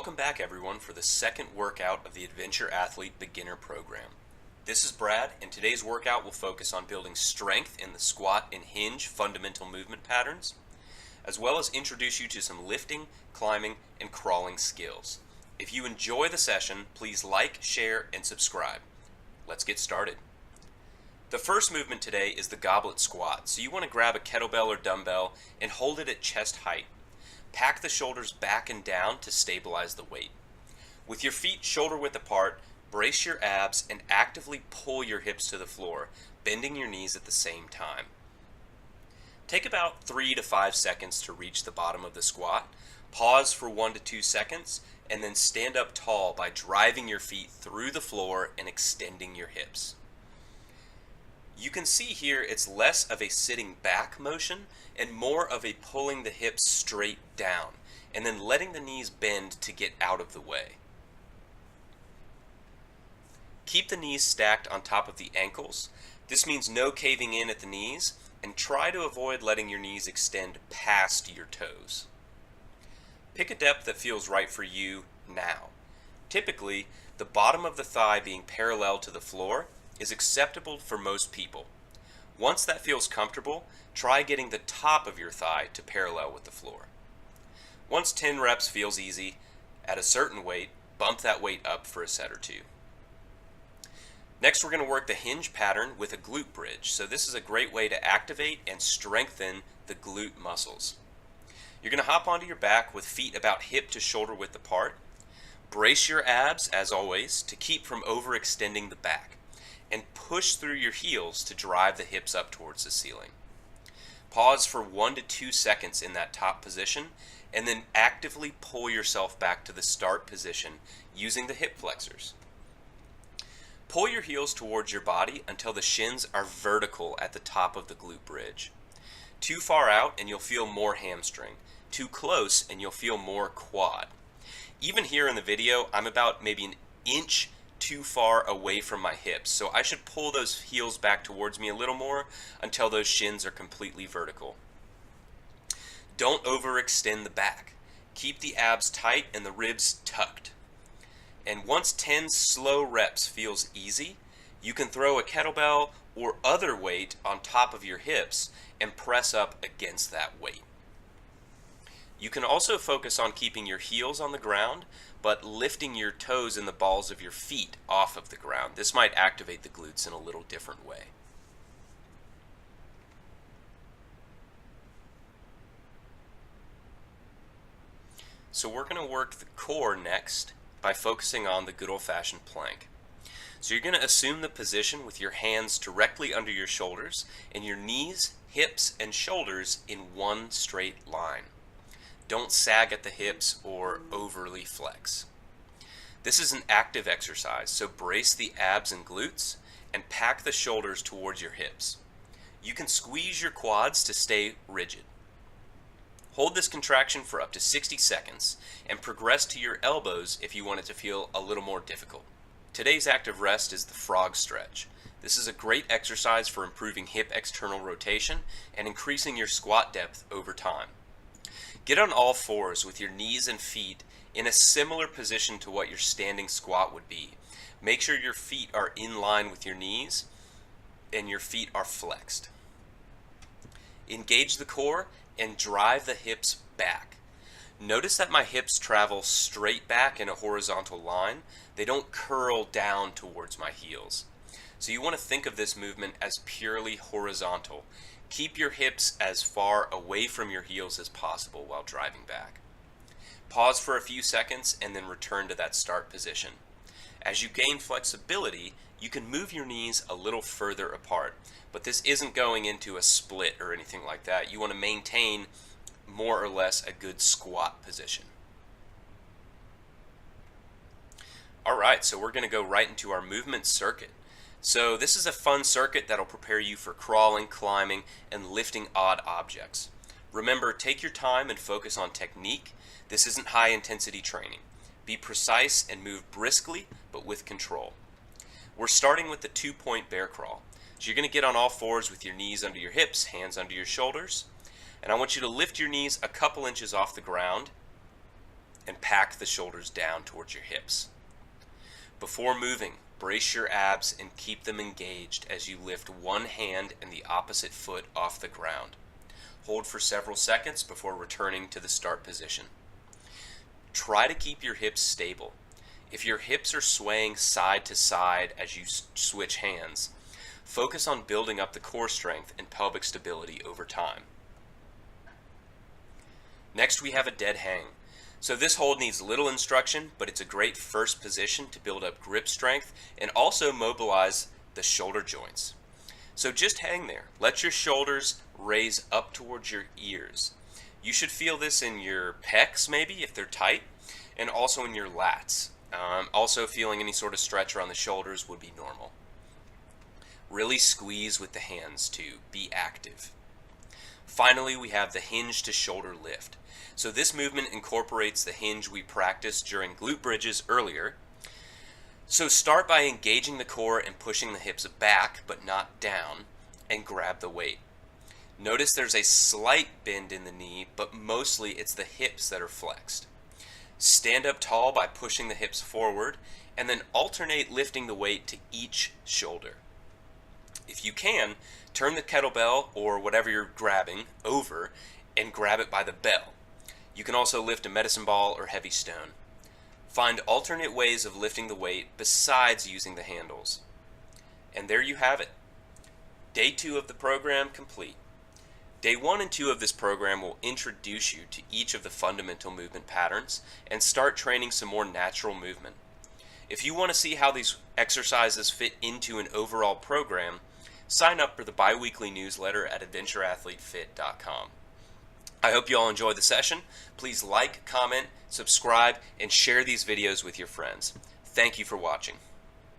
Welcome back everyone for the second workout of the Adventure Athlete Beginner Program. This is Brad, and today's workout will focus on building strength in the squat and hinge fundamental movement patterns, as well as introduce you to some lifting, climbing, and crawling skills. If you enjoy the session, please like, share, and subscribe. Let's get started. The first movement today is the goblet squat, so you want to grab a kettlebell or dumbbell and hold it at chest height. Pack the shoulders back and down to stabilize the weight. With your feet shoulder width apart, brace your abs and actively pull your hips to the floor, bending your knees at the same time. Take about 3 to 5 seconds to reach the bottom of the squat. Pause for 1 to 2 seconds, and then stand up tall by driving your feet through the floor and extending your hips. You can see here it's less of a sitting back motion and more of a pulling the hips straight down and then letting the knees bend to get out of the way. Keep the knees stacked on top of the ankles. This means no caving in at the knees, and try to avoid letting your knees extend past your toes. Pick a depth that feels right for you now. Typically, the bottom of the thigh being parallel to the floor is acceptable for most people. Once that feels comfortable, try getting the top of your thigh to parallel with the floor. Once 10 reps feels easy, at a certain weight, bump that weight up for a set or two. Next, we're going to work the hinge pattern with a glute bridge. So this is a great way to activate and strengthen the glute muscles. You're going to hop onto your back with feet about hip to shoulder width apart. Brace your abs, as always, to keep from overextending the back, and push through your heels to drive the hips up towards the ceiling. Pause for 1 to 2 seconds in that top position, and then actively pull yourself back to the start position using the hip flexors. Pull your heels towards your body until the shins are vertical at the top of the glute bridge. Too far out and you'll feel more hamstring. Too close and you'll feel more quad. Even here in the video, I'm about maybe an inch too far away from my hips, so I should pull those heels back towards me a little more until those shins are completely vertical. Don't overextend the back. Keep the abs tight and the ribs tucked. And once 10 slow reps feels easy, you can throw a kettlebell or other weight on top of your hips and press up against that weight. You can also focus on keeping your heels on the ground, but lifting your toes and the balls of your feet off of the ground. This might activate the glutes in a little different way. So we're going to work the core next by focusing on the good old-fashioned plank. So you're going to assume the position with your hands directly under your shoulders and your knees, hips, and shoulders in one straight line. Don't sag at the hips or overly flex. This is an active exercise, so brace the abs and glutes and pack the shoulders towards your hips. You can squeeze your quads to stay rigid. Hold this contraction for up to 60 seconds and progress to your elbows if you want it to feel a little more difficult. Today's active rest is the frog stretch. This is a great exercise for improving hip external rotation and increasing your squat depth over time. Get on all fours with your knees and feet in a similar position to what your standing squat would be. Make sure your feet are in line with your knees and your feet are flexed. Engage the core and drive the hips back. Notice that my hips travel straight back in a horizontal line. They don't curl down towards my heels. So you want to think of this movement as purely horizontal. Keep your hips as far away from your heels as possible while driving back. Pause for a few seconds and then return to that start position. As you gain flexibility, you can move your knees a little further apart, but this isn't going into a split or anything like that. You want to maintain more or less a good squat position. Alright, so we're going to go right into our movement circuit. So this is a fun circuit that'll prepare you for crawling, climbing, and lifting odd objects. Remember, take your time and focus on technique. This isn't high intensity training. Be precise and move briskly, but with control. We're starting with the 2-point bear crawl. So you're going to get on all fours with your knees under your hips, hands under your shoulders. And I want you to lift your knees a couple inches off the ground and pack the shoulders down towards your hips. Before moving, brace your abs and keep them engaged as you lift one hand and the opposite foot off the ground. Hold for several seconds before returning to the start position. Try to keep your hips stable. If your hips are swaying side to side as you switch hands, focus on building up the core strength and pelvic stability over time. Next, we have a dead hang. So this hold needs little instruction, but it's a great first position to build up grip strength and also mobilize the shoulder joints. So just hang there. Let your shoulders raise up towards your ears. You should feel this in your pecs maybe if they're tight, and also in your lats. Also feeling any sort of stretch around the shoulders would be normal. Really squeeze with the hands to be active. Finally, we have the hinge to shoulder lift. So this movement incorporates the hinge we practiced during glute bridges earlier. So start by engaging the core and pushing the hips back, but not down, and grab the weight. Notice there's a slight bend in the knee, but mostly it's the hips that are flexed. Stand up tall by pushing the hips forward, and then alternate lifting the weight to each shoulder. If you can, turn the kettlebell or whatever you're grabbing over and grab it by the bell. You can also lift a medicine ball or heavy stone. Find alternate ways of lifting the weight besides using the handles. And there you have it. Day 2 of the program complete. Day 1 and 2 of this program will introduce you to each of the fundamental movement patterns and start training some more natural movement. If you want to see how these exercises fit into an overall program, sign up for the bi-weekly newsletter at adventureathletefit.com. I hope you all enjoyed the session. Please like, comment, subscribe, and share these videos with your friends. Thank you for watching.